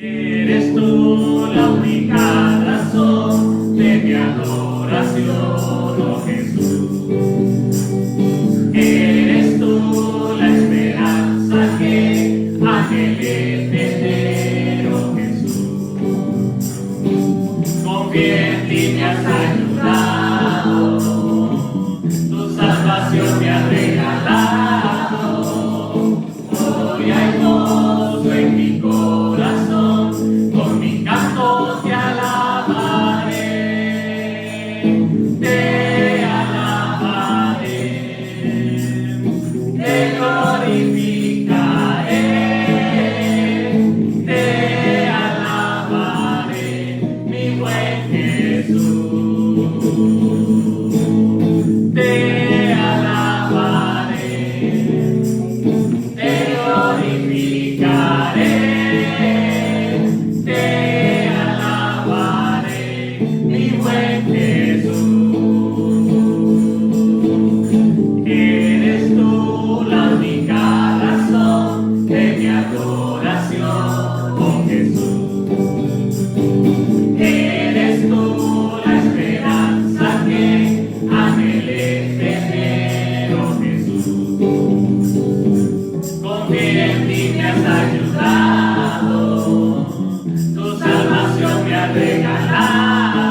Eres tú la única razón de mi adoración, oh Jesús. Eres tú la esperanza que anhelé tener, oh Jesús. Confía en ti, me has ayudado, tu salvación me has regalado. Hoy hay gozo en mi corazón, con mi canto te alabaré, te alabaré, te glorificaré, te alabaré, mi buen Jesús, te alabaré, te glorificaré, te alabaré, mi buen Jesús. Eres tú la única razón de mi adoración, oh Jesús. Eres tú la esperanza que anhelé tener, oh Jesús. Confía en ti, me has ayudado, tu salvación me ha regalado.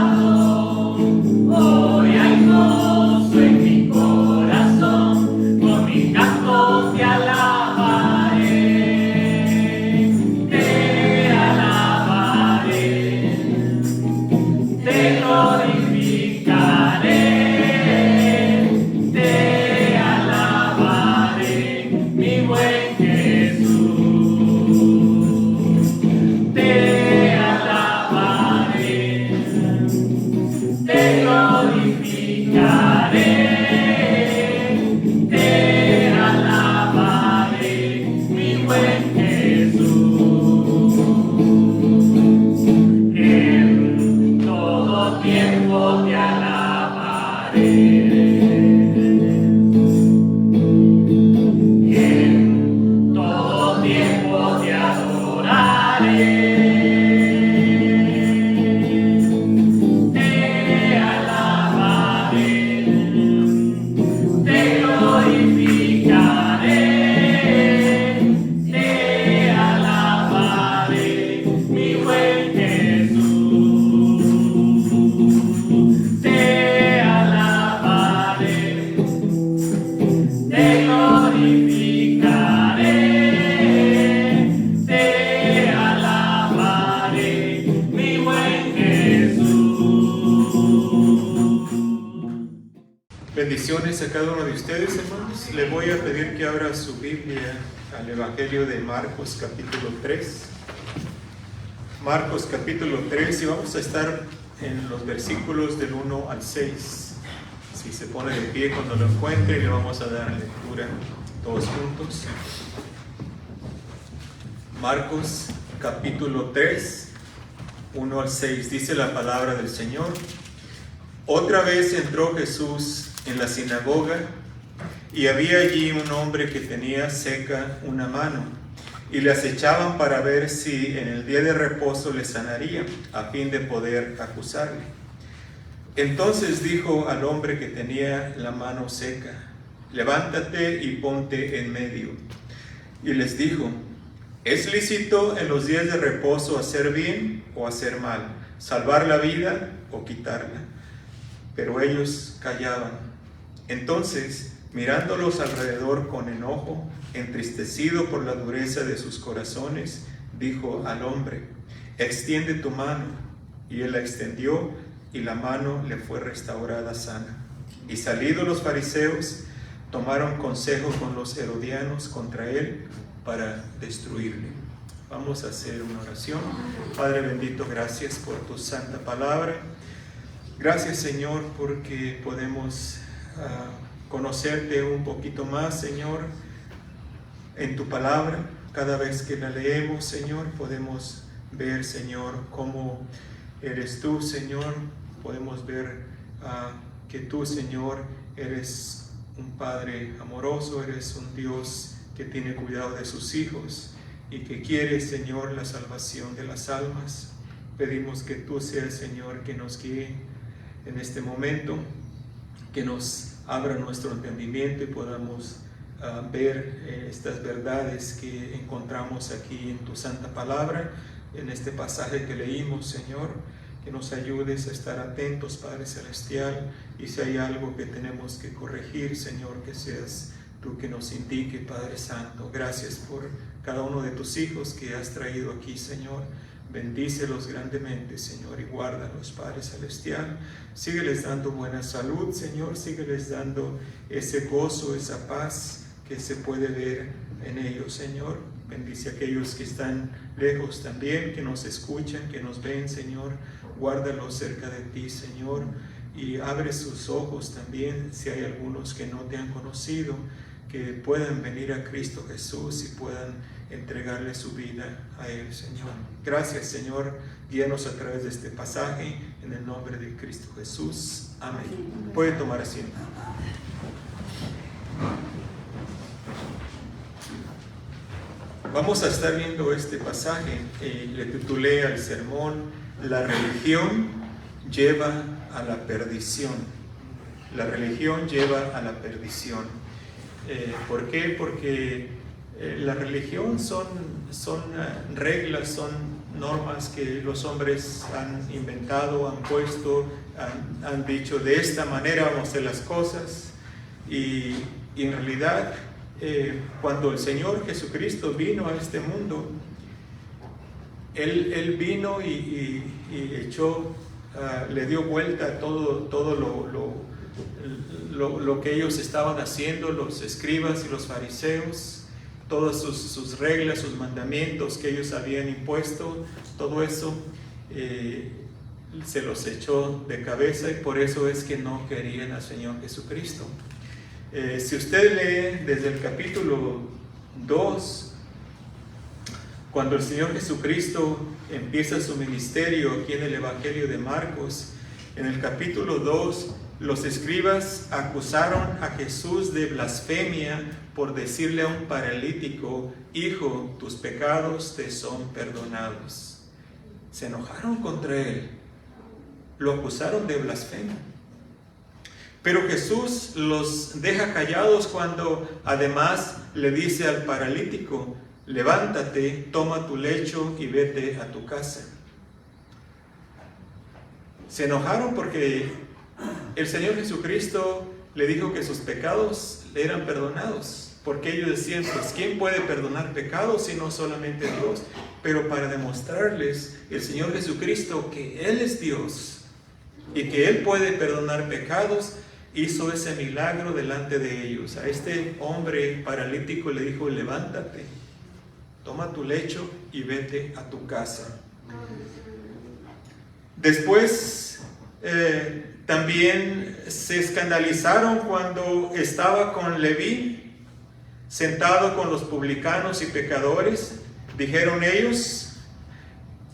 Hoy hay gozo en mi corazón, con mi canto te alabaré, te alabaré, te glorificaré, te alabaré, mi buen Jesús, te alabaré, te glorificaré, te alabaré, mi buen Jesús. En todo tiempo te alabaré, en todo tiempo te adoraré, te alabaré, te glorificaré, te alabaré, mi buen Jesús, te alabaré, te glorificaré, te alabaré, mi buen Jesús. Bendiciones a cada uno de ustedes, hermanos. Le voy a pedir que abra su Biblia al Evangelio de Marcos capítulo 3. Marcos capítulo 3, y vamos a estar en los versículos del 1 al 6. Si se pone de pie cuando lo encuentre, le vamos a dar lectura todos juntos. Marcos capítulo 3, 1 al 6, dice la palabra del Señor. Otra vez entró Jesús en la sinagoga, y había allí un hombre que tenía seca una mano, y le acechaban para ver si en el día de reposo le sanaría, a fin de poder acusarle. Entonces dijo al hombre que tenía la mano seca: levántate y ponte en medio. Y les dijo: ¿es lícito en los días de reposo hacer bien o hacer mal, salvar la vida o quitarla? Pero ellos callaban. Entonces, mirándolos alrededor con enojo, entristecido por la dureza de sus corazones, dijo al hombre: extiende tu mano. Y él la extendió, y la mano le fue restaurada sana. Y salidos los fariseos, tomaron consejo con los herodianos contra él para destruirle. Vamos a hacer una oración. Padre bendito, gracias por tu santa palabra. Gracias, Señor, porque podemos conocerte un poquito más, Señor, en tu palabra. Cada vez que la leemos, Señor, podemos ver, Señor, cómo eres tú, Señor. Podemos ver que tú, Señor, eres un Padre amoroso, eres un Dios que tiene cuidado de sus hijos. y que quiere, Señor, la salvación de las almas. Pedimos que tú seas, Señor, que nos guíe en este momento, que nos abra nuestro entendimiento y podamos ver estas verdades que encontramos aquí en tu santa palabra, en este pasaje que leímos, Señor. Que nos ayudes a estar atentos, Padre Celestial, y si hay algo que tenemos que corregir, Señor, que seas tú que nos indique, Padre Santo. Gracias por cada uno de tus hijos que has traído aquí, Señor. Bendícelos grandemente, Señor, y guárdalos, Padre Celestial. Sígueles dando buena salud, Señor. Sígueles dando ese gozo, esa paz que se puede ver en ellos, Señor. Bendice a aquellos que están lejos también, que nos escuchan, que nos ven, Señor. Guárdalos cerca de ti, Señor. Y abre sus ojos también, si hay algunos que no te han conocido, que puedan venir a Cristo Jesús y puedan entregarle su vida a Él, Señor. Gracias, Señor. Guíanos a través de este pasaje, en el nombre de Cristo Jesús. Amén. Puede tomar asiento. Vamos a estar viendo este pasaje. Le titulé al sermón: La religión lleva a la perdición. La religión lleva a la perdición. ¿Por qué? Porque la religión son reglas, son normas que los hombres han inventado, han puesto, han dicho: de esta manera vamos a hacer las cosas. Y en realidad, cuando el Señor Jesucristo vino a este mundo, Él vino y echó, le dio vuelta a todo lo que ellos estaban haciendo, los escribas y los fariseos, todas sus reglas, sus mandamientos que ellos habían impuesto, todo eso se los echó de cabeza, y por eso es que no querían al Señor Jesucristo. Si usted lee desde el capítulo 2, cuando el Señor Jesucristo empieza su ministerio aquí en el Evangelio de Marcos, en el capítulo 2, los escribas acusaron a Jesús de blasfemia por decirle a un paralítico: hijo, tus pecados te son perdonados. Se enojaron contra él, lo acusaron de blasfemia. Pero Jesús los deja callados cuando además le dice al paralítico: levántate, toma tu lecho y vete a tu casa. Se enojaron porque el Señor Jesucristo le dijo que sus pecados le eran perdonados, porque ellos decían: pues ¿quién puede perdonar pecados si no solamente Dios? Pero para demostrarles el Señor Jesucristo que Él es Dios y que Él puede perdonar pecados, hizo ese milagro delante de ellos. A este hombre paralítico le dijo: levántate, toma tu lecho y vete a tu casa. Después también se escandalizaron cuando estaba con Leví, sentado con los publicanos y pecadores. Dijeron ellos: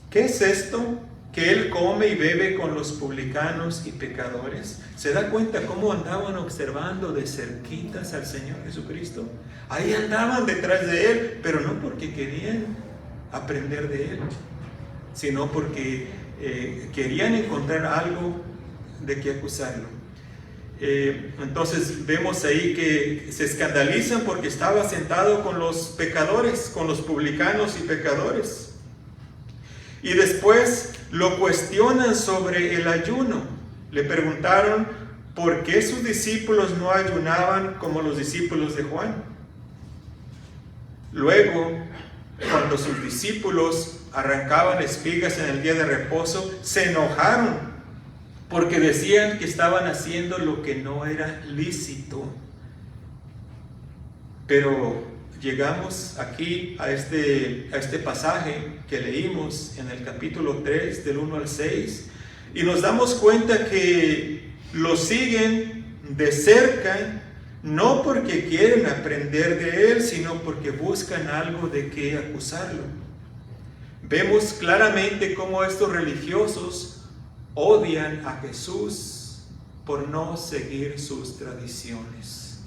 ¿qué es esto? Que él come y bebe con los publicanos y pecadores. ¿Se da cuenta cómo andaban observando de cerquitas al Señor Jesucristo? Ahí andaban detrás de Él, pero no porque querían aprender de Él, sino porque querían encontrar algo de qué acusarlo. Entonces vemos ahí que se escandalizan porque estaba sentado con los pecadores, con los publicanos y pecadores. Y después lo cuestionan sobre el ayuno. Le preguntaron por qué sus discípulos no ayunaban como los discípulos de Juan. Luego, cuando sus discípulos arrancaban espigas en el día de reposo, se enojaron porque decían que estaban haciendo lo que no era lícito. Pero llegamos aquí a este pasaje que leímos en el capítulo 3, del 1 al 6, y nos damos cuenta que lo siguen de cerca, no porque quieren aprender de él, sino porque buscan algo de qué acusarlo. Vemos claramente cómo estos religiosos odian a Jesús por no seguir sus tradiciones.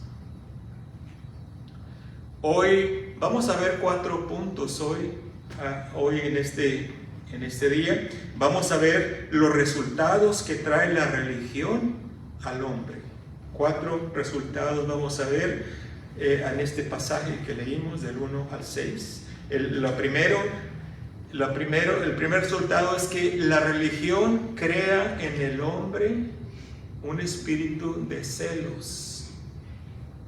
Hoy vamos a ver 4 puntos hoy en este día. Vamos a ver los resultados que trae la religión al hombre. 4 resultados vamos a ver en este pasaje que leímos del 1 al 6. El primer resultado es que la religión crea en el hombre un espíritu de celos.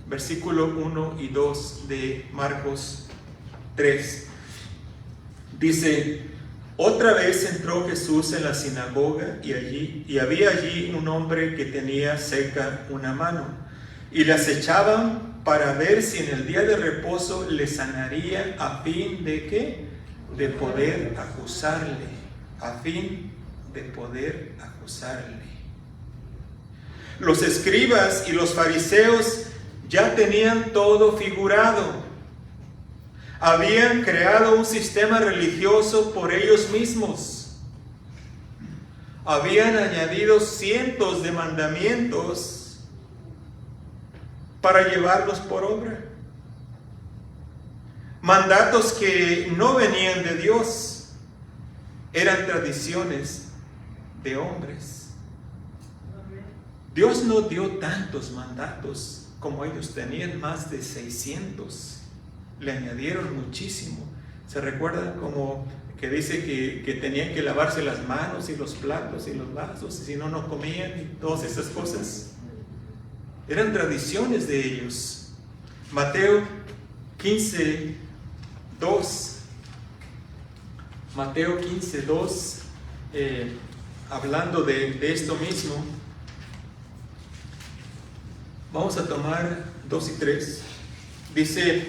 Versículo 1 y 2 de Marcos 3. Dice: otra vez entró Jesús en la sinagoga y había allí un hombre que tenía seca una mano, y le acechaban para ver si en el día de reposo le sanaría, a fin de ¿qué? De poder acusarle, a fin de poder acusarle. Los escribas y los fariseos ya tenían todo figurado. Habían creado un sistema religioso por ellos mismos. Habían añadido cientos de mandamientos para llevarlos por obra. Mandatos que no venían de Dios, eran tradiciones de hombres. Dios no dio tantos mandatos como ellos tenían, más de 600. Le añadieron muchísimo. ¿Se recuerdan como que dice que tenían que lavarse las manos y los platos y los vasos, y si no, no comían, y todas esas cosas? Eran tradiciones de ellos. Mateo 15, 2. Mateo 15, 2, hablando de esto mismo. Vamos a tomar 2 y 3. Dice,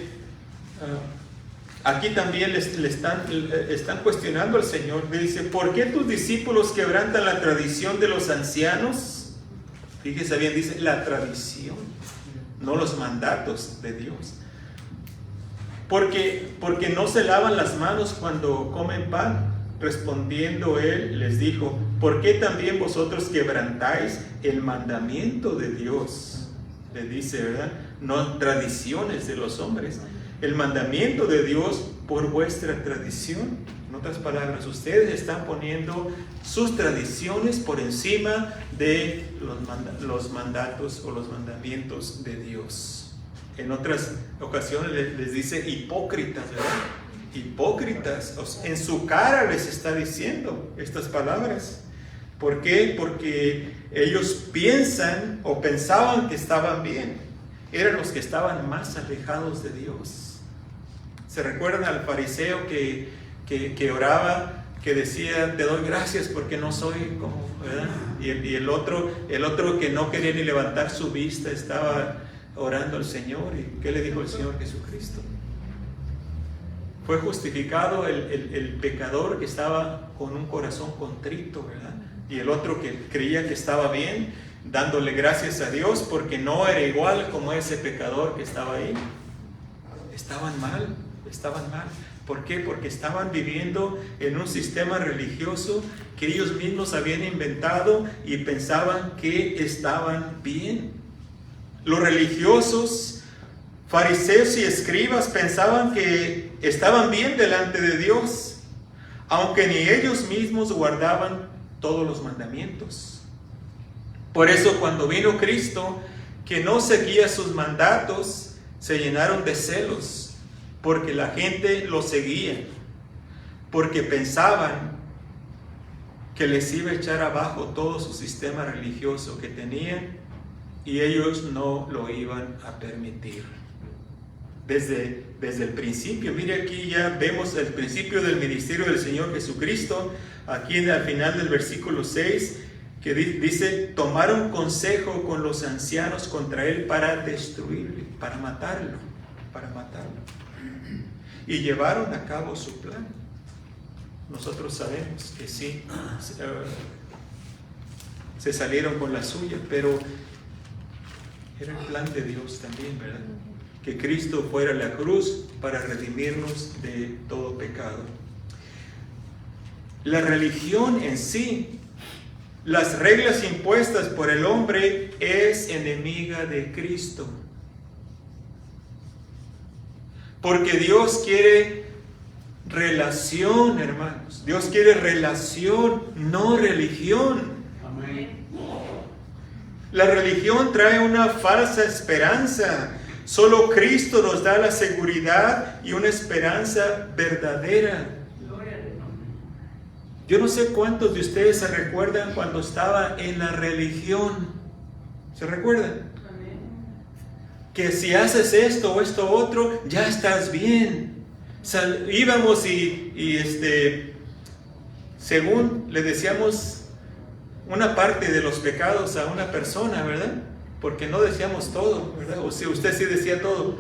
aquí también le están cuestionando al Señor. Dice: ¿por qué tus discípulos quebrantan la tradición de los ancianos? Fíjese bien, dice la tradición, no los mandatos de Dios. Porque no se lavan las manos cuando comen pan. Respondiendo él, les dijo: ¿por qué también vosotros quebrantáis el mandamiento de Dios? Le dice, ¿verdad? No tradiciones de los hombres. El mandamiento de Dios por vuestra tradición. En otras palabras, ustedes están poniendo sus tradiciones por encima de los mandatos o los mandamientos de Dios. En otras ocasiones les dice hipócritas, ¿verdad? Hipócritas. En su cara les está diciendo estas palabras. ¿Por qué? Porque ellos piensan o pensaban que estaban bien. Eran los que estaban más alejados de Dios. ¿Se recuerdan al fariseo que oraba, que decía: te doy gracias porque no soy como, ¿verdad? Y el otro que no quería ni levantar su vista, estaba orando al Señor. ¿Y qué le dijo el Señor Jesucristo? Fue justificado el pecador que estaba con un corazón contrito, ¿verdad? Y el otro que creía que estaba bien, dándole gracias a Dios porque no era igual como ese pecador que estaba ahí. Estaban mal. ¿Por qué? Porque estaban viviendo en un sistema religioso que ellos mismos habían inventado y pensaban que estaban bien. Los religiosos, fariseos y escribas pensaban que estaban bien delante de Dios, aunque ni ellos mismos guardaban todos los mandamientos. Por eso cuando vino Cristo, que no seguía sus mandatos, se llenaron de celos, porque la gente lo seguía, porque pensaban que les iba a echar abajo todo su sistema religioso que tenían, y ellos no lo iban a permitir. Desde el principio, mire, aquí ya vemos el principio del ministerio del Señor Jesucristo. Aquí al final del versículo 6, que dice: tomaron consejo con los ancianos contra él para destruirle, para matarlo. Y llevaron a cabo su plan. Nosotros sabemos que sí, se salieron con la suya, pero era el plan de Dios también, ¿verdad? Que Cristo fuera a la cruz para redimirnos de todo pecado. La religión en sí, las reglas impuestas por el hombre, es enemiga de Cristo. Porque Dios quiere relación, hermanos. Dios quiere relación, no religión. Amén. La religión trae una falsa esperanza. Solo Cristo nos da la seguridad y una esperanza verdadera. Yo no sé cuántos de ustedes se recuerdan cuando estaba en la religión. ¿Se recuerdan? Que si haces esto o esto otro, ya estás bien. Íbamos y según le decíamos una parte de los pecados a una persona, ¿verdad? Porque no decíamos todo, ¿verdad? O si usted sí decía todo.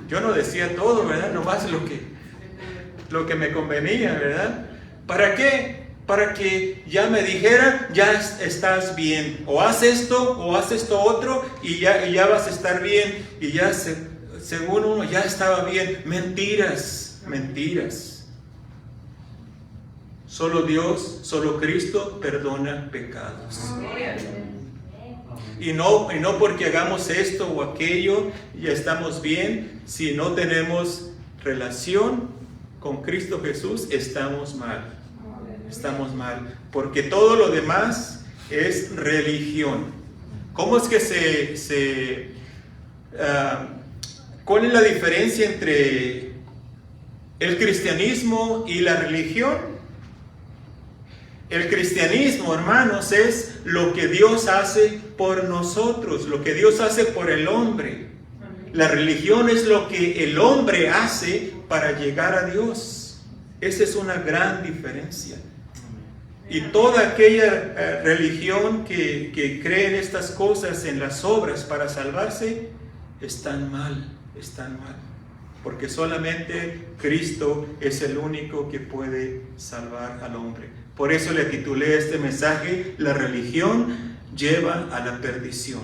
Yo no decía todo, ¿verdad? Nomás lo que me convenía, ¿verdad? ¿Para qué? Para que ya me dijera, ya estás bien. O haz esto otro y ya vas a estar bien. Y ya según uno ya estaba bien. Mentiras, mentiras. Solo Dios, solo Cristo perdona pecados. Y no porque hagamos esto o aquello, ya estamos bien. Si no tenemos relación con Cristo Jesús, estamos mal. Estamos mal. Porque todo lo demás es religión. ¿Cómo es que cuál es la diferencia entre el cristianismo y la religión? El cristianismo, hermanos, es lo que Dios hace por nosotros, lo que Dios hace por el hombre. La religión es lo que el hombre hace para llegar a Dios. Esa es una gran diferencia. Y toda aquella religión que cree en estas cosas, en las obras para salvarse, están mal. Porque solamente Cristo es el único que puede salvar al hombre. Por eso le titulé este mensaje: la religión lleva a la perdición.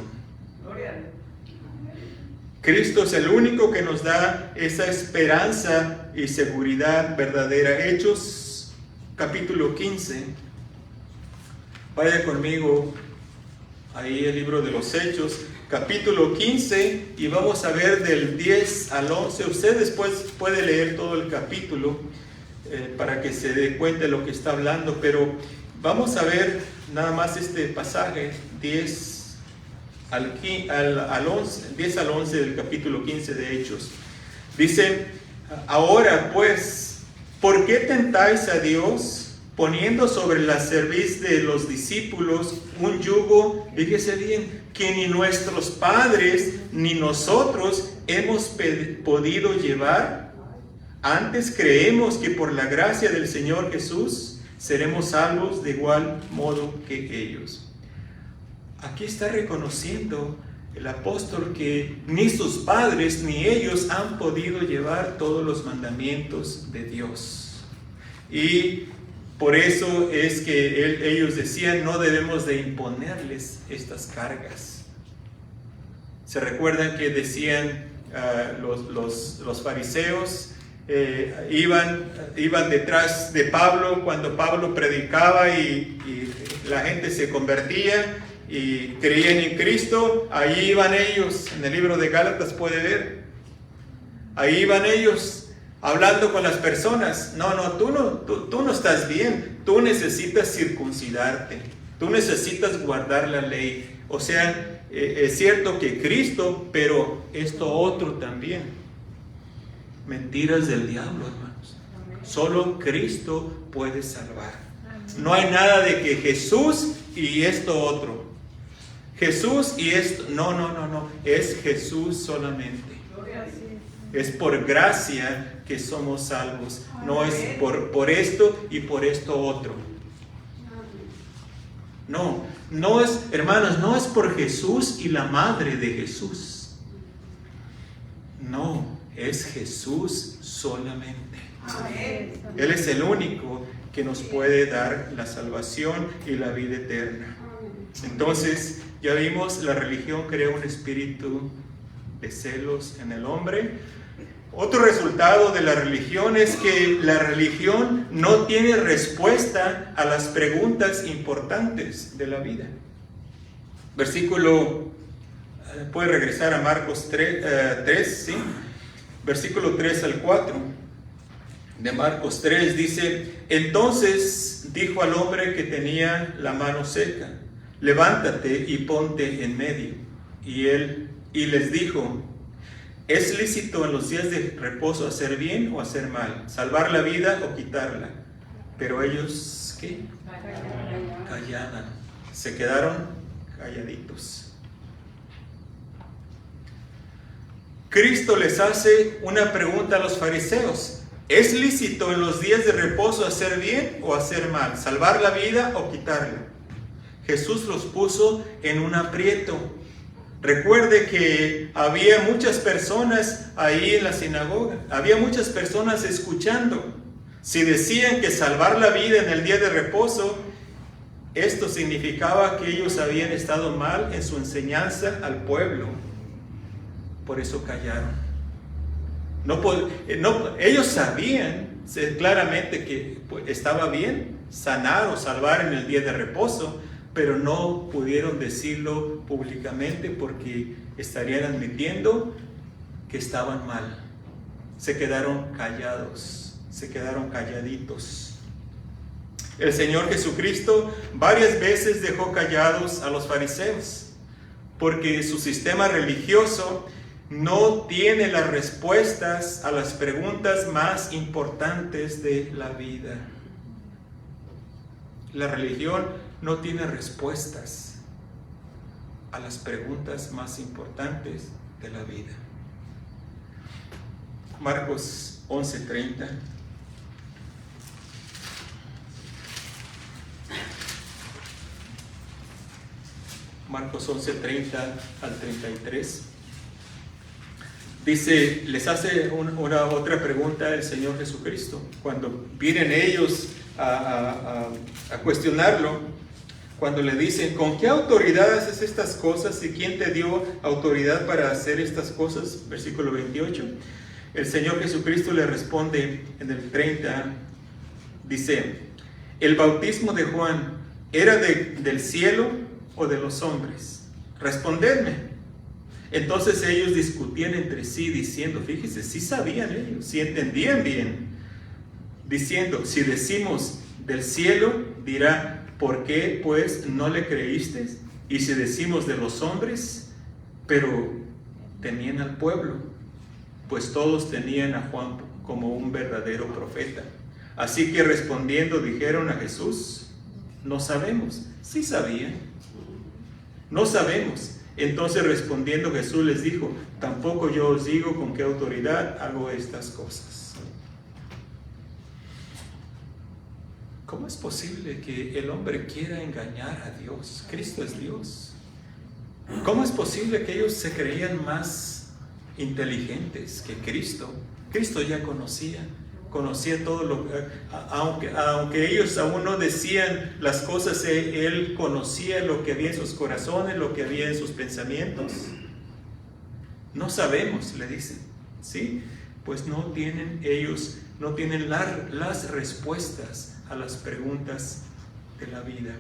Cristo es el único que nos da esa esperanza y seguridad verdadera. Hechos capítulo 15. Vaya conmigo ahí el libro de los Hechos, capítulo 15, y vamos a ver del 10 al 11. Usted después puede leer todo el capítulo para que se dé cuenta de lo que está hablando, pero vamos a ver nada más este pasaje 10 al 11 del capítulo 15 de Hechos. Dice: ahora pues, ¿por qué tentáis a Dios poniendo sobre la cerviz de los discípulos un yugo, fíjese bien, que ni nuestros padres ni nosotros hemos podido llevar? Antes creemos que por la gracia del Señor Jesús seremos salvos de igual modo que ellos. Aquí está reconociendo el apóstol que ni sus padres ni ellos han podido llevar todos los mandamientos de Dios. Y por eso es que ellos decían: no debemos de imponerles estas cargas. ¿Se recuerdan que decían los fariseos? Iban detrás de Pablo cuando Pablo predicaba y la gente se convertía y creían en Cristo. Ahí iban ellos, en el libro de Gálatas puede ver. Ahí iban ellos hablando con las personas. Tú no estás bien, tú necesitas circuncidarte, tú necesitas guardar la ley. O sea, es cierto que Cristo, pero esto otro también. Mentiras del diablo, hermanos. Solo Cristo puede salvar. No hay nada de que Jesús y esto otro. Jesús y esto. No. Es Jesús solamente. Es por gracia que somos salvos. No es por esto y por esto otro. No es, hermanos, no es por Jesús y la madre de Jesús. No. Es Jesús solamente. Amén. Él es el único que nos puede dar la salvación y la vida eterna. Entonces, ya vimos, la religión crea un espíritu de celos en el hombre. Otro resultado de la religión es que la religión no tiene respuesta a las preguntas importantes de la vida. Puede regresar a Marcos 3, ¿sí? versículo 3 al 4 de Marcos 3 dice: entonces dijo al hombre que tenía la mano seca: levántate y ponte en medio. Y les dijo: ¿es lícito en los días de reposo hacer bien o hacer mal? ¿Salvar la vida o quitarla? Pero ellos, ¿qué? Callaban. Se quedaron calladitos. Cristo les hace una pregunta a los fariseos: ¿es lícito en los días de reposo hacer bien o hacer mal? ¿Salvar la vida o quitarla? Jesús los puso en un aprieto. Recuerde que había muchas personas ahí en la sinagoga, había muchas personas escuchando. Si decían que salvar la vida en el día de reposo, esto significaba que ellos habían estado mal en su enseñanza al pueblo. Por eso callaron. Ellos sabían claramente que estaba bien sanar o salvar en el día de reposo, pero no pudieron decirlo públicamente porque estarían admitiendo que estaban mal. Se quedaron callados, se quedaron calladitos. El Señor Jesucristo varias veces dejó callados a los fariseos, porque su sistema religioso no tiene las respuestas a las preguntas más importantes de la vida. La religión no tiene respuestas a las preguntas más importantes de la vida. Marcos 11:30. Marcos 11:30 al 33. Dice, les hace otra pregunta el Señor Jesucristo. Cuando vienen ellos a cuestionarlo, cuando le dicen: ¿con qué autoridad haces estas cosas y quién te dio autoridad para hacer estas cosas? Versículo 28. El Señor Jesucristo le responde en el 30, dice: ¿el bautismo de Juan era del cielo o de los hombres? Respondedme. Entonces ellos discutían entre sí diciendo, fíjese, sí sabían ellos, sí entendían bien, diciendo: si decimos del cielo, dirá, ¿por qué pues no le creísteis? Y si decimos de los hombres, pero temían al pueblo, pues todos tenían a Juan como un verdadero profeta. Así que respondiendo dijeron a Jesús: no sabemos. Sí sabían, no sabemos. Entonces respondiendo Jesús les dijo: tampoco yo os digo con qué autoridad hago estas cosas. ¿Cómo es posible que el hombre quiera engañar a Dios? Cristo es Dios. ¿Cómo es posible que ellos se creían más inteligentes que Cristo? Cristo ya conocía todo lo que, aunque ellos aún no decían las cosas, Él conocía lo que había en sus corazones, lo que había en sus pensamientos. No sabemos, le dicen, ¿sí? Pues ellos no tienen las respuestas a las preguntas de la vida.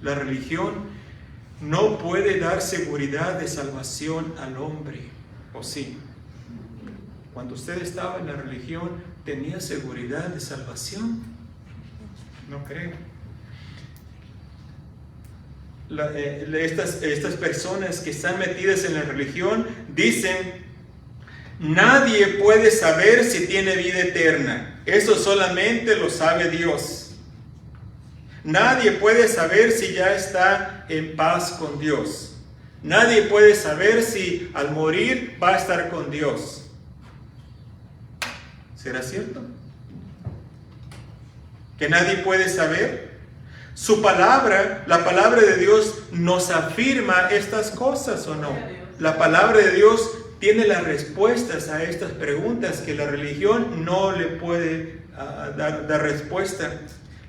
La religión no puede dar seguridad de salvación al hombre, ¿o sí? Cuando usted estaba en la religión, ¿tenía seguridad de salvación? No creo. Estas personas que están metidas en la religión dicen: nadie puede saber si tiene vida eterna. Eso solamente lo sabe Dios. Nadie puede saber si ya está en paz con Dios. Nadie puede saber si al morir va a estar con Dios. ¿Será cierto? ¿Que nadie puede saber? Su palabra, la palabra de Dios, nos afirma estas cosas, ¿o no? La palabra de Dios tiene las respuestas a estas preguntas que la religión no le puede dar respuesta.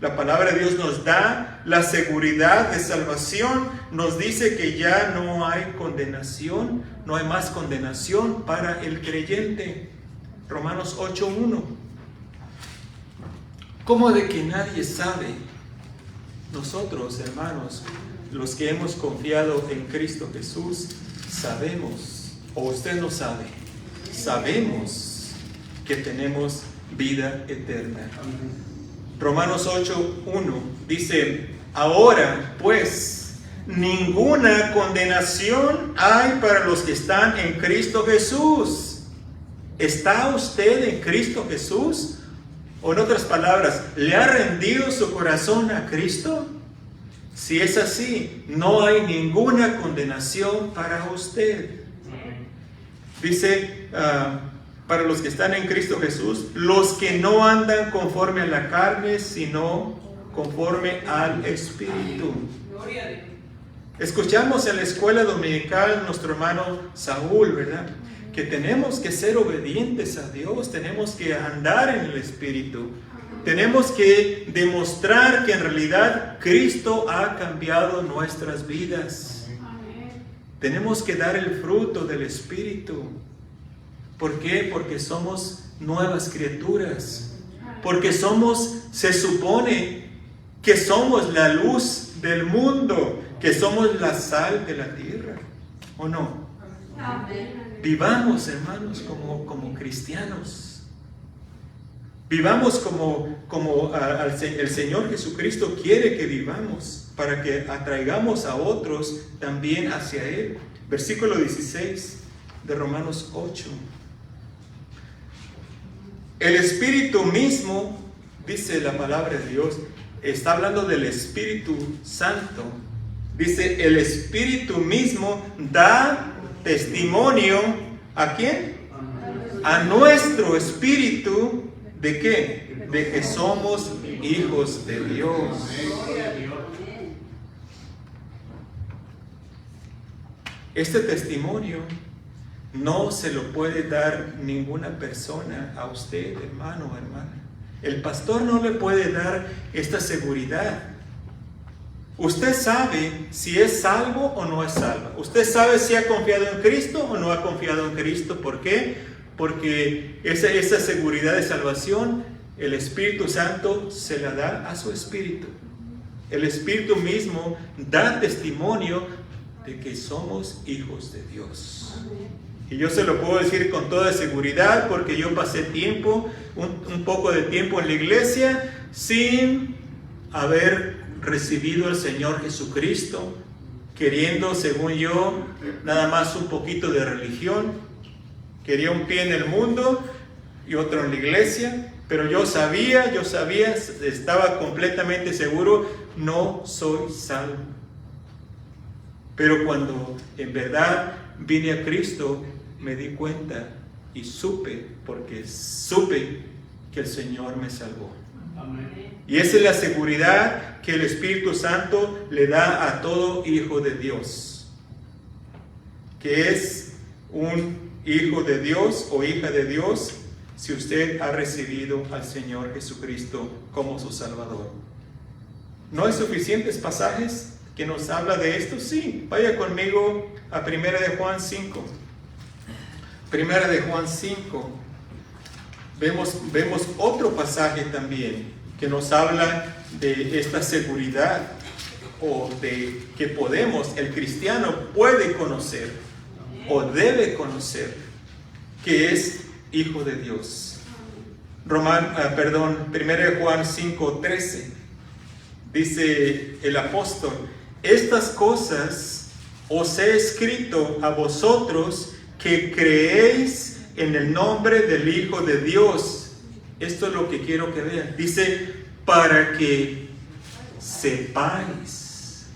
La palabra de Dios nos da la seguridad de salvación, nos dice que ya no hay condenación, no hay más condenación para el creyente. Romanos 8:1. ¿Cómo de que nadie sabe? Nosotros, hermanos, los que hemos confiado en Cristo Jesús, sabemos. ¿O usted no sabe? Sabemos que tenemos vida eterna. Romanos 8:1 dice: ahora pues ninguna condenación hay para los que están en Cristo Jesús. ¿Está usted en Cristo Jesús? O en otras palabras, ¿le ha rendido su corazón a Cristo? Si es así, no hay ninguna condenación para usted. Dice, para los que están en Cristo Jesús, los que no andan conforme a la carne, sino conforme al Espíritu. Escuchamos en la escuela dominical nuestro hermano Saúl, ¿verdad? Que tenemos que ser obedientes a Dios, tenemos que andar en el Espíritu. Tenemos que demostrar que en realidad Cristo ha cambiado nuestras vidas. Tenemos que dar el fruto del Espíritu. ¿Por qué? Porque somos nuevas criaturas. Porque se supone que somos la luz del mundo, que somos la sal de la tierra. ¿O no? Vivamos, hermanos, como cristianos. Vivamos como el Señor Jesucristo quiere que vivamos, para que atraigamos a otros también hacia Él. Versículo 16 de Romanos 8. El Espíritu mismo, dice la palabra de Dios, está hablando del Espíritu Santo. Dice, el Espíritu mismo da testimonio, ¿a quién? A nuestro espíritu, ¿de qué? De que somos hijos de Dios. Este testimonio no se lo puede dar ninguna persona a usted, hermano o hermana. El pastor no le puede dar esta seguridad. Usted sabe si es salvo o no es salvo. Usted sabe si ha confiado en Cristo o no ha confiado en Cristo. ¿Por qué? Porque esa seguridad de salvación, el Espíritu Santo se la da a su Espíritu. El Espíritu mismo da testimonio de que somos hijos de Dios. Y yo se lo puedo decir con toda seguridad, porque yo pasé tiempo, un poco de tiempo en la iglesia, sin haber recibido al Señor Jesucristo, queriendo, según yo, nada más un poquito de religión. Quería un pie en el mundo y otro en la iglesia, pero yo sabía, estaba completamente seguro, no soy salvo. Pero cuando en verdad vine a Cristo, me di cuenta y supe que el Señor me salvó. Amén. Y esa es la seguridad que el Espíritu Santo le da a todo hijo de Dios, que es un hijo de Dios o hija de Dios si usted ha recibido al Señor Jesucristo como su Salvador. ¿No hay suficientes pasajes que nos habla de esto? Sí, vaya conmigo a 1 de Juan 5. 1 de Juan 5. Vemos otro pasaje también que nos habla de esta seguridad, o de que el cristiano puede conocer o debe conocer que es hijo de Dios. 1 de Juan 5:13 dice el apóstol: estas cosas os he escrito a vosotros que creéis en el nombre del Hijo de Dios. Esto es lo que quiero que vean. Dice, para que sepáis,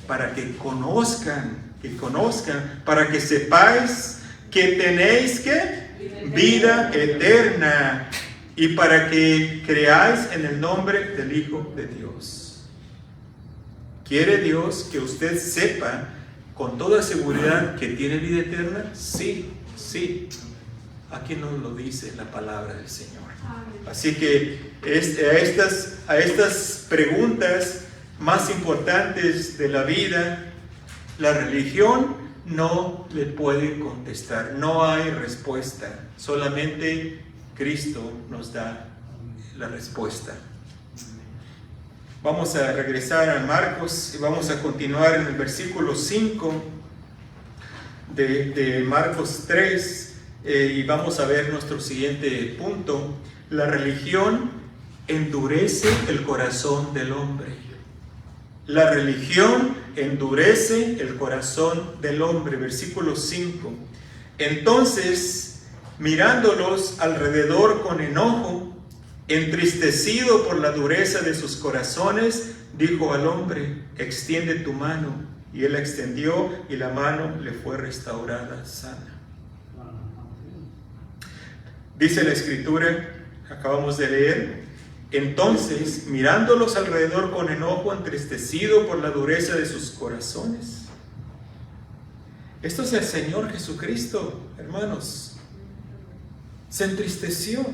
para que conozcan, para que sepáis que tenéis ¿qué? Vida eterna, y para que creáis en el nombre del Hijo de Dios. ¿Quiere Dios que usted sepa con toda seguridad que tiene vida eterna? Sí, sí. Aquí nos lo dice la palabra del Señor. Así que a estas preguntas más importantes de la vida, la religión no le puede contestar. No hay respuesta. Solamente Cristo nos da la respuesta. Vamos a regresar a Marcos y vamos a continuar en el versículo 5 de Marcos 3. y vamos a ver nuestro siguiente punto. La religión endurece el corazón del hombre. La religión endurece el corazón del hombre. Versículo 5. Entonces, mirándolos alrededor con enojo, entristecido por la dureza de sus corazones, dijo al hombre: extiende tu mano. Y él la extendió, y la mano le fue restaurada sana. Dice la Escritura, acabamos de leer: entonces, mirándolos alrededor con enojo, entristecido por la dureza de sus corazones. Esto es el Señor Jesucristo, hermanos. Se entristeció,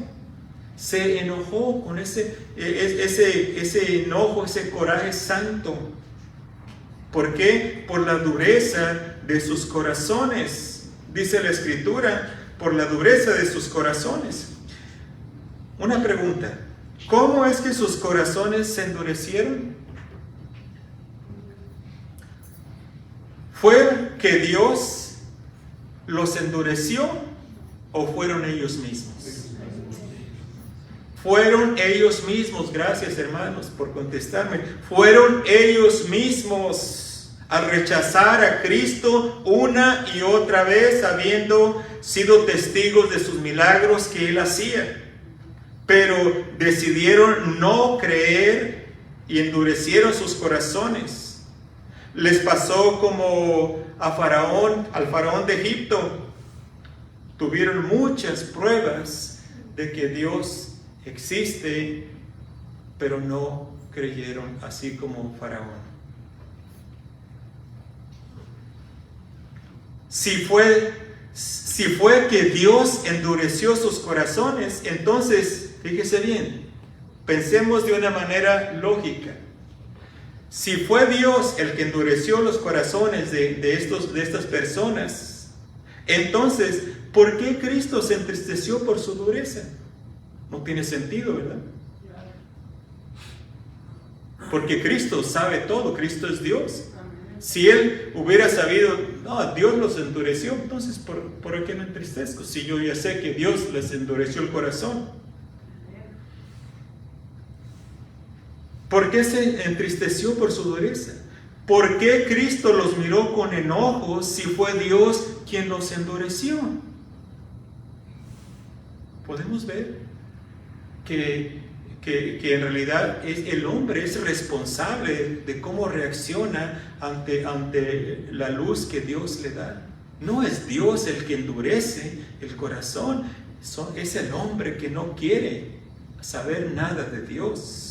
se enojó con ese enojo, ese coraje santo. ¿Por qué? Por la dureza de sus corazones. Dice la Escritura, por la dureza de sus corazones. Una pregunta: ¿cómo es que sus corazones se endurecieron? ¿Fue que Dios los endureció o fueron ellos mismos? Fueron ellos mismos. Gracias, hermanos, por contestarme. Fueron ellos mismos al rechazar a Cristo una y otra vez, habiendo sido testigos de sus milagros que Él hacía. Pero decidieron no creer y endurecieron sus corazones. Les pasó como a Faraón, al Faraón de Egipto. Tuvieron muchas pruebas de que Dios existe, pero no creyeron, así como Faraón. Si fue que Dios endureció sus corazones, entonces, fíjese bien, pensemos de una manera lógica. Si fue Dios el que endureció los corazones de estas personas, entonces, ¿por qué Cristo se entristeció por su dureza? No tiene sentido, ¿verdad? Porque Cristo sabe todo, Cristo es Dios. Si Él hubiera sabido, no, Dios los endureció, entonces ¿por qué me entristezco? Si yo ya sé que Dios les endureció el corazón. ¿Por qué se entristeció por su dureza? ¿Por qué Cristo los miró con enojo si fue Dios quien los endureció? Podemos ver que en realidad el hombre es responsable de cómo reacciona ante la luz que Dios le da. No es Dios el que endurece el corazón, es el hombre que no quiere saber nada de Dios.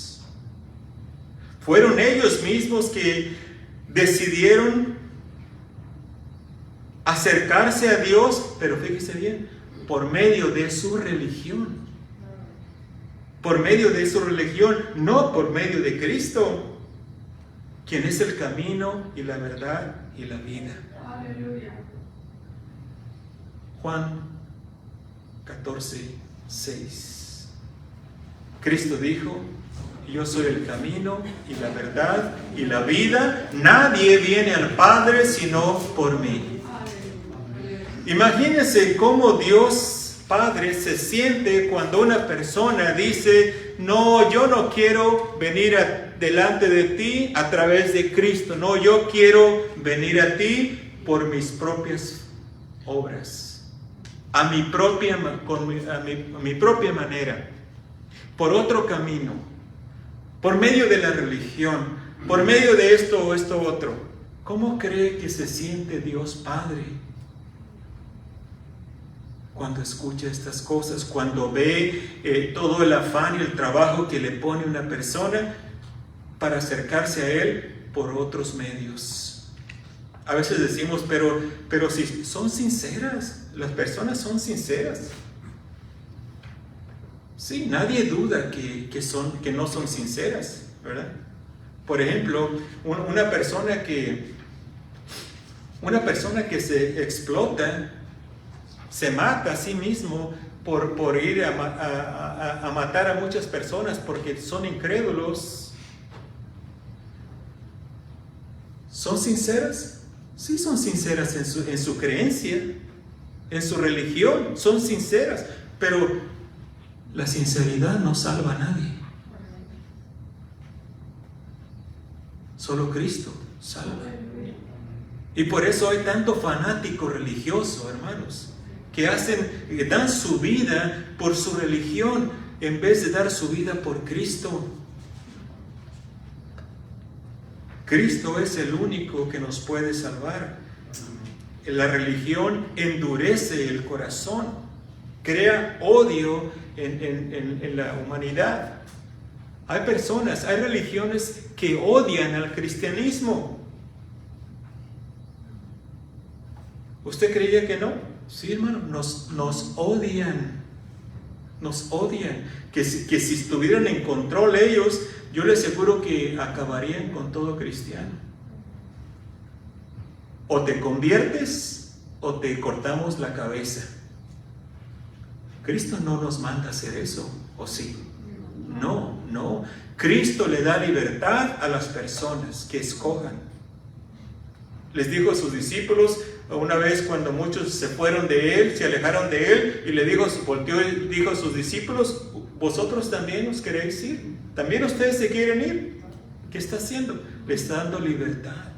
Fueron ellos mismos que decidieron acercarse a Dios, pero fíjese bien, por medio de su religión. Por medio de su religión, no por medio de Cristo, quien es el camino y la verdad y la vida. Aleluya. Juan 14:6. Cristo dijo: yo soy el camino y la verdad y la vida. Nadie viene al Padre sino por mí. Imagínense cómo Dios Padre se siente cuando una persona dice: no, yo no quiero venir delante de ti a través de Cristo. No, yo quiero venir a ti por mis propias obras, a mi propia manera, por otro camino, por medio de la religión, por medio de esto o esto otro. ¿Cómo cree que se siente Dios Padre cuando escucha estas cosas, cuando ve todo el afán y el trabajo que le pone una persona para acercarse a Él por otros medios? A veces decimos, pero si son sinceras, las personas son sinceras. Sí, nadie duda que no son sinceras, ¿verdad? Por ejemplo, una persona que se explota, se mata a sí mismo por ir a matar a muchas personas porque son incrédulos. ¿Son sinceras? Sí, son sinceras en su creencia, en su religión, son sinceras, pero la sinceridad no salva a nadie. Solo Cristo salva. Y por eso hay tanto fanático religioso, hermanos, que dan su vida por su religión en vez de dar su vida por Cristo. Cristo es el único que nos puede salvar. La religión endurece el corazón, crea odio en la humanidad. Hay personas, hay religiones que odian al cristianismo. ¿Usted creía que no? Sí, hermano, nos odian. Nos odian. Que si estuvieran en control ellos, yo les aseguro que acabarían con todo cristiano. O te conviertes o te cortamos la cabeza. Cristo no nos manda a hacer eso, ¿o sí? No. Cristo le da libertad a las personas que escojan. Les dijo a sus discípulos una vez cuando muchos se fueron de él, se alejaron de él, y volteó y dijo a sus discípulos: ¿vosotros también os queréis ir? ¿También ustedes se quieren ir? ¿Qué está haciendo? Le está dando libertad.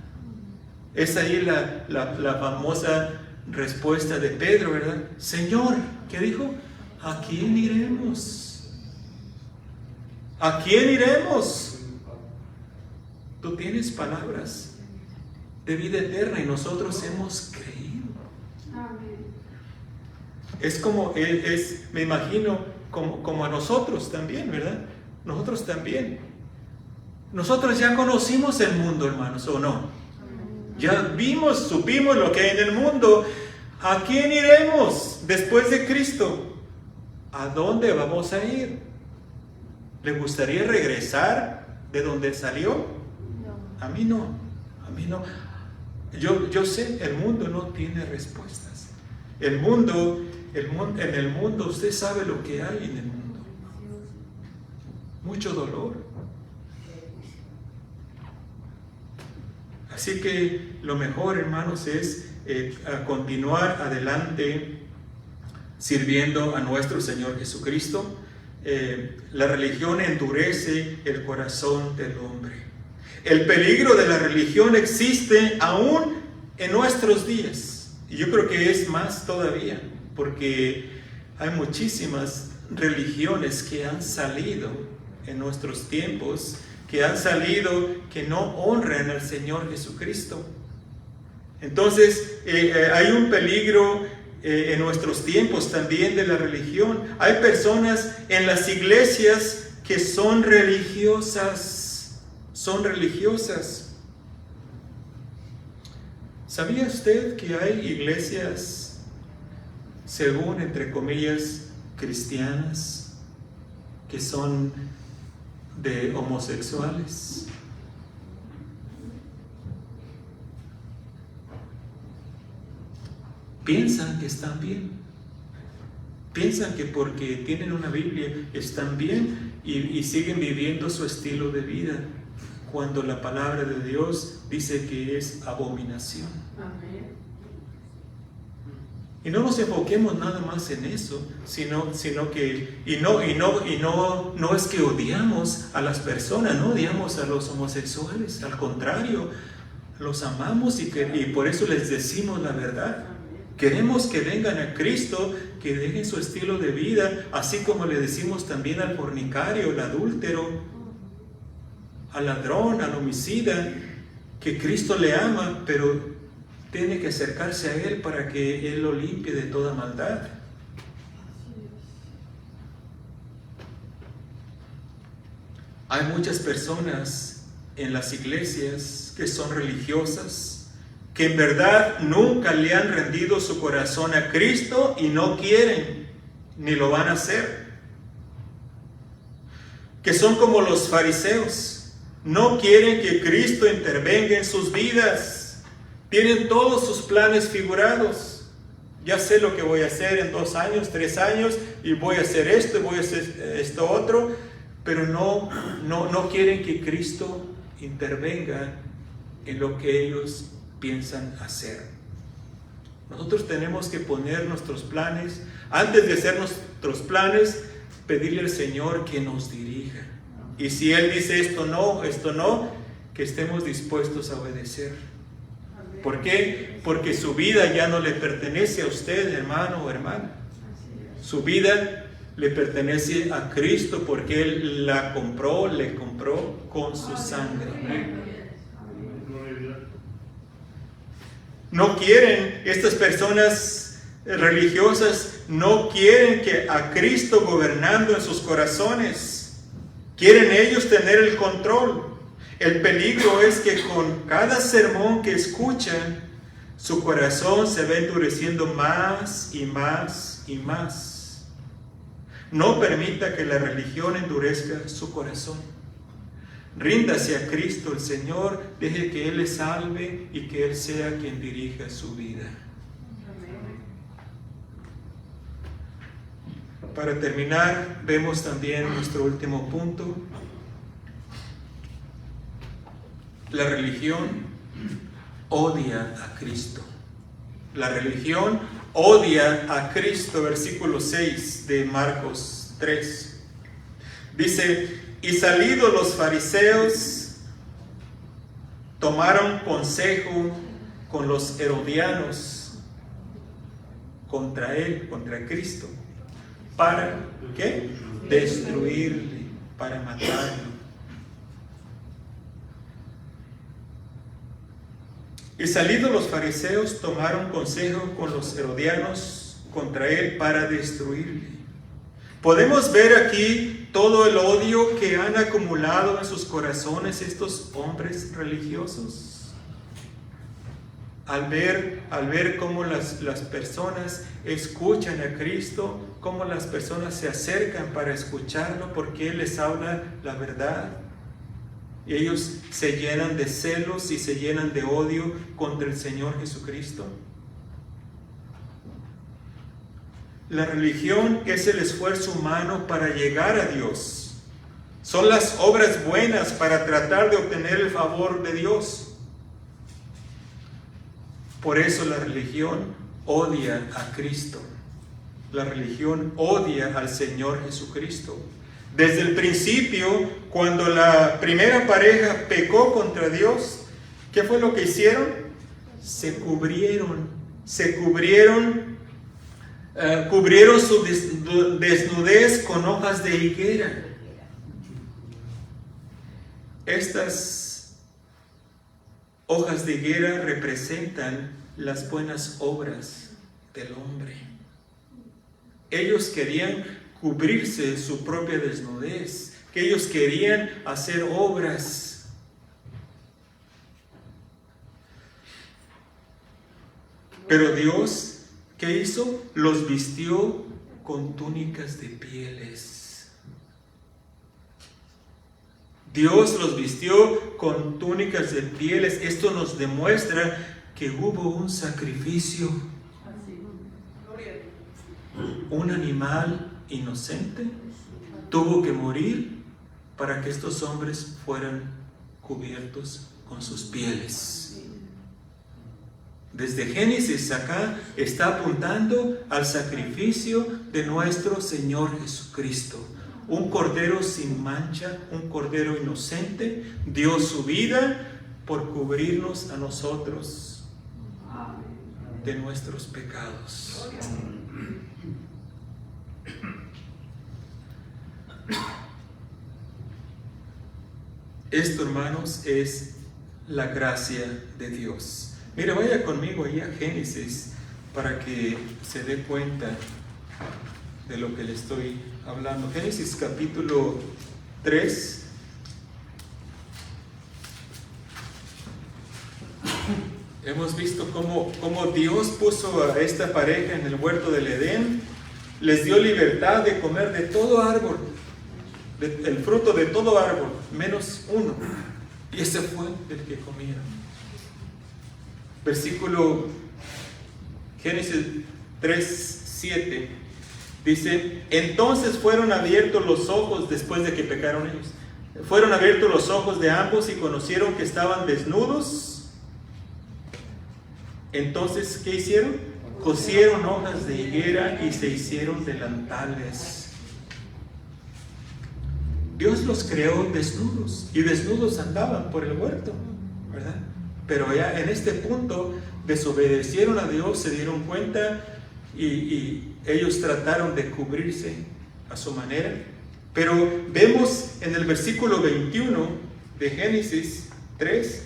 Es ahí la famosa respuesta de Pedro, ¿verdad? Señor, ¿qué dijo? ¿A quién iremos? ¿A quién iremos? Tú tienes palabras de vida eterna y nosotros hemos creído. Es como, me imagino, como a nosotros también, ¿verdad? Nosotros también. Nosotros ya conocimos el mundo, hermanos, ¿o no? Ya supimos lo que hay en el mundo. ¿A quién iremos después de Cristo? ¿A dónde vamos a ir? ¿Le gustaría regresar de donde salió? No. A mí no. Yo sé, el mundo no tiene respuestas. En el mundo usted sabe lo que hay en el mundo. Mucho dolor. Así que lo mejor, hermanos, es continuar adelante sirviendo a nuestro Señor Jesucristo. La religión endurece el corazón del hombre. El peligro de la religión existe aún en nuestros días. Y yo creo que es más todavía, porque hay muchísimas religiones que han salido en nuestros tiempos, que no honran al Señor Jesucristo. Entonces, hay un peligro en nuestros tiempos también de la religión. Hay personas en las iglesias que son religiosas. ¿Sabía usted que hay iglesias, según, entre comillas, cristianas, que son de homosexuales? Piensan que están bien. Piensan que porque tienen una Biblia están bien y siguen viviendo su estilo de vida, cuando la palabra de Dios dice que es abominación. Amén. Y no nos enfoquemos nada más en eso, sino que no es que odiamos a las personas, no odiamos a los homosexuales, al contrario, los amamos y por eso les decimos la verdad. Queremos que vengan a Cristo, que dejen su estilo de vida, así como le decimos también al fornicario, al adúltero, al ladrón, al homicida, que Cristo le ama, pero tiene que acercarse a Él para que Él lo limpie de toda maldad. Hay muchas personas en las iglesias que son religiosas, que en verdad nunca le han rendido su corazón a Cristo y no quieren, ni lo van a hacer. Que son como los fariseos. No quieren que Cristo intervenga en sus vidas. Tienen todos sus planes figurados. Ya sé lo que voy a hacer en 2 años, 3 años, y voy a hacer esto, y voy a hacer esto otro, pero no quieren que Cristo intervenga en lo que ellos piensan hacer. Nosotros tenemos que poner nuestros planes, antes de hacer nuestros planes, pedirle al Señor que nos dirija. Y si Él dice esto no, que estemos dispuestos a obedecer. ¿Por qué? Porque su vida ya no le pertenece a usted, hermano o hermana. Su vida le pertenece a Cristo porque Él le compró con su sangre. No quieren, estas personas religiosas no quieren que a Cristo gobernando en sus corazones. Quieren ellos tener el control. El peligro es que con cada sermón que escuchan, su corazón se va endureciendo más y más y más. No permita que la religión endurezca su corazón. Ríndase a Cristo el Señor, deje que Él le salve y que Él sea quien dirija su vida. Para terminar, vemos también nuestro último punto. La religión odia a Cristo. La religión odia a Cristo, versículo 6 de Marcos 3. Dice: y salidos los fariseos, tomaron consejo con los herodianos contra él, contra Cristo, para ¿qué? Destruirle, para matarlo. Y salidos los fariseos, tomaron consejo con los herodianos contra él para destruirle. Podemos ver aquí todo el odio que han acumulado en sus corazones estos hombres religiosos. Al ver cómo las personas escuchan a Cristo, cómo las personas se acercan para escucharlo porque Él les habla la verdad. Y ellos se llenan de celos y se llenan de odio contra el Señor Jesucristo. La religión es el esfuerzo humano para llegar a Dios. Son las obras buenas para tratar de obtener el favor de Dios. Por eso la religión odia a Cristo. La religión odia al Señor Jesucristo. Desde el principio, cuando la primera pareja pecó contra Dios, ¿qué fue lo que hicieron? Se cubrieron su desnudez con hojas de higuera. Estas hojas de higuera representan las buenas obras del hombre. Ellos querían cubrirse su propia desnudez, que ellos querían hacer obras. Pero Dios, ¿qué hizo? Los vistió con túnicas de pieles. Dios los vistió con túnicas de pieles. Esto nos demuestra que hubo un sacrificio. Un animal inocente tuvo que morir para que estos hombres fueran cubiertos con sus pieles. Desde Génesis acá está apuntando al sacrificio de nuestro Señor Jesucristo. Un cordero sin mancha, un cordero inocente, dio su vida por cubrirnos a nosotros de nuestros pecados. Esto, hermanos, es la gracia de Dios. Mira, vaya conmigo ahí a Génesis para que se dé cuenta de lo que le estoy hablando. Génesis capítulo 3. Hemos visto cómo Dios puso a esta pareja en el huerto del Edén, les dio libertad de comer de todo árbol, el fruto de todo árbol, menos uno, y ese fue el que comieron. Versículo Génesis 3:7 dice: entonces fueron abiertos los ojos, después de que pecaron ellos, fueron abiertos los ojos de ambos y conocieron que estaban desnudos. Entonces, ¿qué hicieron? cosieron hojas de higuera y se hicieron delantales. Dios los creó desnudos y desnudos andaban por el huerto, ¿verdad? Pero ya en este punto desobedecieron a Dios, se dieron cuenta y ellos trataron de cubrirse a su manera. Pero vemos en el versículo 21 de Génesis 3,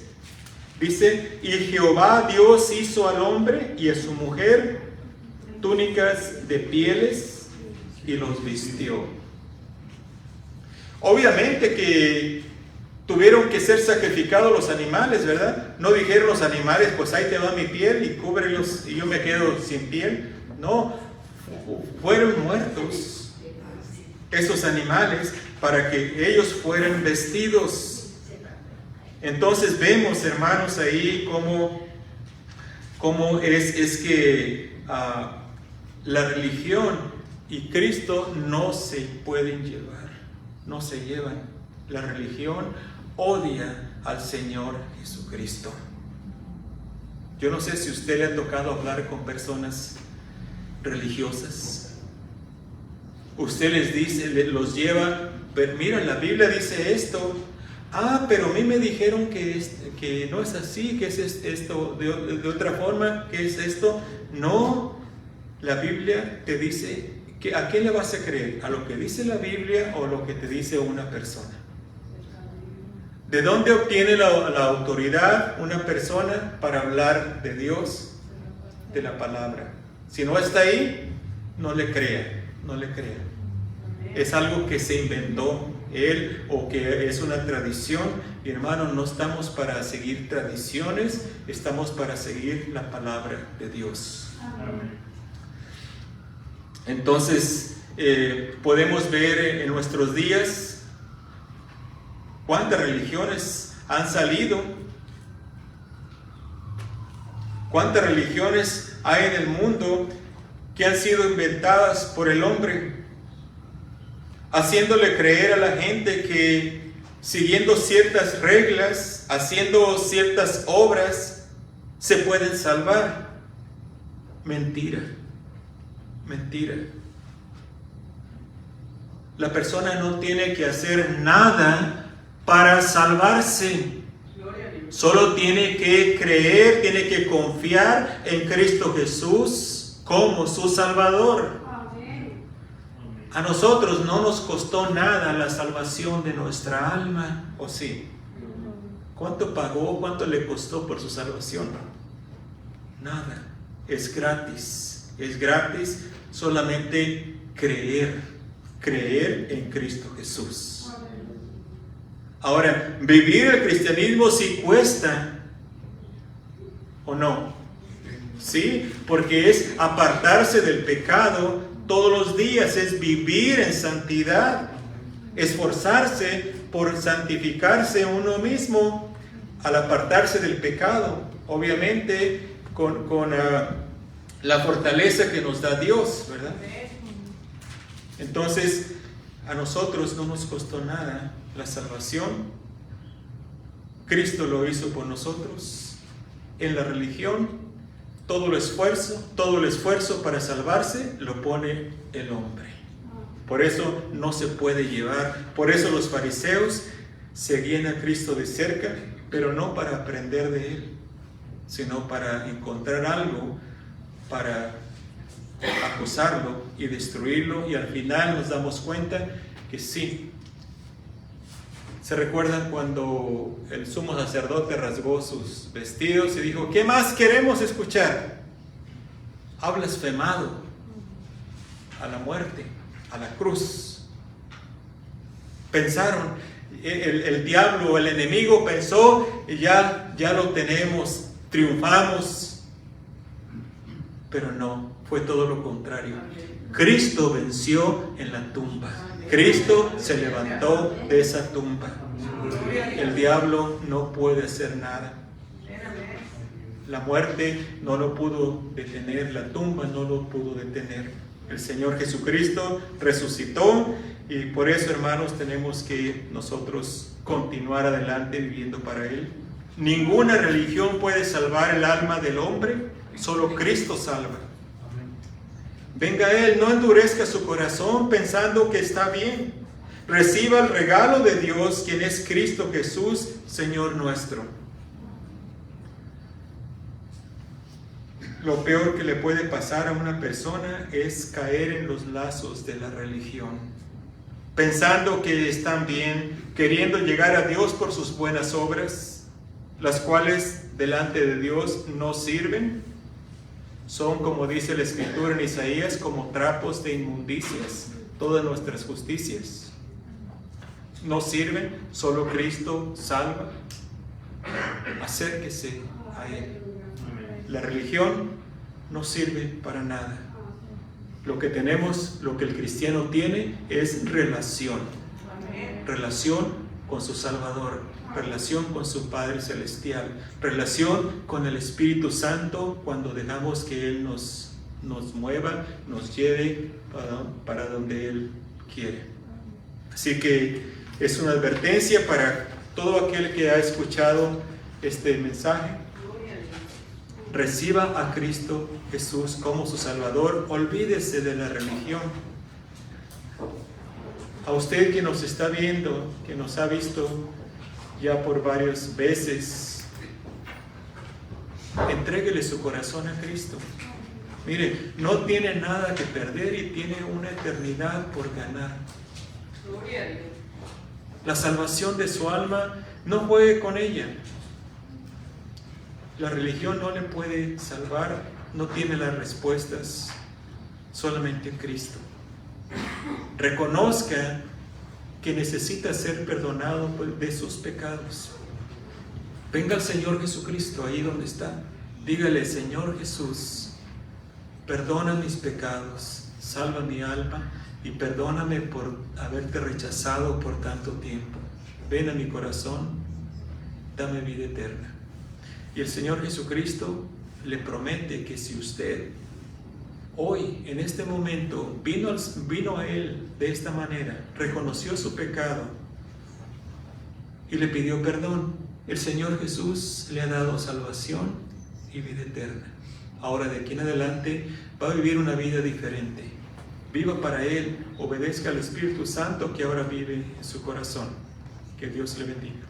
dice: y Jehová Dios hizo al hombre y a su mujer túnicas de pieles y los vistió. Obviamente que tuvieron que ser sacrificados los animales, ¿verdad? No dijeron los animales, pues ahí te va mi piel y cúbrelos y yo me quedo sin piel. No, fueron muertos esos animales para que ellos fueran vestidos. Entonces vemos, hermanos, ahí cómo es que la religión y Cristo no se pueden llevar, no se llevan. La religión odia al Señor Jesucristo. Yo no sé si a usted le ha tocado hablar con personas religiosas. Usted les dice, los lleva, pero mira, la Biblia dice esto. Pero a mí me dijeron que no es así, que es esto de otra forma, que es esto. No, la Biblia te dice que ¿a qué le vas a creer? ¿A lo que dice la Biblia o lo que te dice una persona? ¿De dónde obtiene la autoridad una persona para hablar de Dios? De la palabra. Si no está ahí, no le crea, no le crea. Es algo que se inventó él o que es una tradición. Y hermanos, no estamos para seguir tradiciones, estamos para seguir la palabra de Dios. Amén. Entonces, podemos ver en nuestros días cuántas religiones han salido, cuántas religiones hay en el mundo que han sido inventadas por el hombre, haciéndole creer a la gente que siguiendo ciertas reglas, haciendo ciertas obras, se pueden salvar. Mentira, mentira. La persona no tiene que hacer nada para salvarse. Solo tiene que creer, tiene que confiar en Cristo Jesús como su Salvador. A nosotros no nos costó nada la salvación de nuestra alma, ¿o sí? ¿Cuánto pagó? ¿Cuánto le costó por su salvación? Nada. Es gratis. Es gratis solamente creer en Cristo Jesús. Ahora, vivir el cristianismo sí cuesta, ¿o no? Sí, porque es apartarse del pecado todos los días, es vivir en santidad, esforzarse por santificarse uno mismo al apartarse del pecado, obviamente con la fortaleza que nos da Dios, ¿verdad? Entonces, a nosotros no nos costó nada la salvación. Cristo lo hizo por nosotros. En la religión, todo el esfuerzo para salvarse lo pone el hombre. Por eso no se puede llevar. Por eso los fariseos seguían a Cristo de cerca, pero no para aprender de Él, sino para encontrar algo para acusarlo y destruirlo. Y al final nos damos cuenta que sí. ¿Se recuerdan cuando el sumo sacerdote rasgó sus vestidos y dijo: ¿qué más queremos escuchar? Ha blasfemado a la muerte, a la cruz. Pensaron, el diablo, el enemigo pensó, ya lo tenemos, triunfamos. Pero no, fue todo lo contrario. Cristo venció en la tumba. Cristo se levantó de esa tumba. El diablo no puede hacer nada. La muerte no lo pudo detener, la tumba no lo pudo detener. El Señor Jesucristo resucitó y por eso, hermanos, tenemos que nosotros continuar adelante viviendo para Él. Ninguna religión puede salvar el alma del hombre, solo Cristo salva. Venga a Él, no endurezca su corazón pensando que está bien. Reciba el regalo de Dios, quien es Cristo Jesús, Señor nuestro. Lo peor que le puede pasar a una persona es caer en los lazos de la religión, pensando que están bien, queriendo llegar a Dios por sus buenas obras, las cuales delante de Dios no sirven. Son, como dice la Escritura en Isaías, como trapos de inmundicias, todas nuestras justicias. No sirven, solo Cristo salva. Acérquese a Él. La religión no sirve para nada. Lo que tenemos, lo que el cristiano tiene es relación. Relación con su Salvador, relación con su Padre Celestial, relación con el Espíritu Santo cuando dejamos que Él nos mueva, nos lleve para donde Él quiere. Así que es una advertencia para todo aquel que ha escuchado este mensaje. Reciba a Cristo Jesús como su Salvador. Olvídese de la religión. A usted que nos está viendo, que nos ha visto ya por varias veces, entréguele su corazón a Cristo. Mire, no tiene nada que perder y tiene una eternidad por ganar. La salvación de su alma, no juegue con ella. La religión no le puede salvar, no tiene las respuestas, solamente Cristo. Reconozca que necesita ser perdonado de sus pecados. Venga al Señor Jesucristo ahí donde está. Dígale: Señor Jesús, perdona mis pecados, salva mi alma y perdóname por haberte rechazado por tanto tiempo. Ven a mi corazón, dame vida eterna. Y el Señor Jesucristo le promete que si usted hoy, en este momento, vino a Él de esta manera, reconoció su pecado y le pidió perdón, el Señor Jesús le ha dado salvación y vida eterna. Ahora, de aquí en adelante, va a vivir una vida diferente. Viva para Él, obedezca al Espíritu Santo que ahora vive en su corazón. Que Dios le bendiga.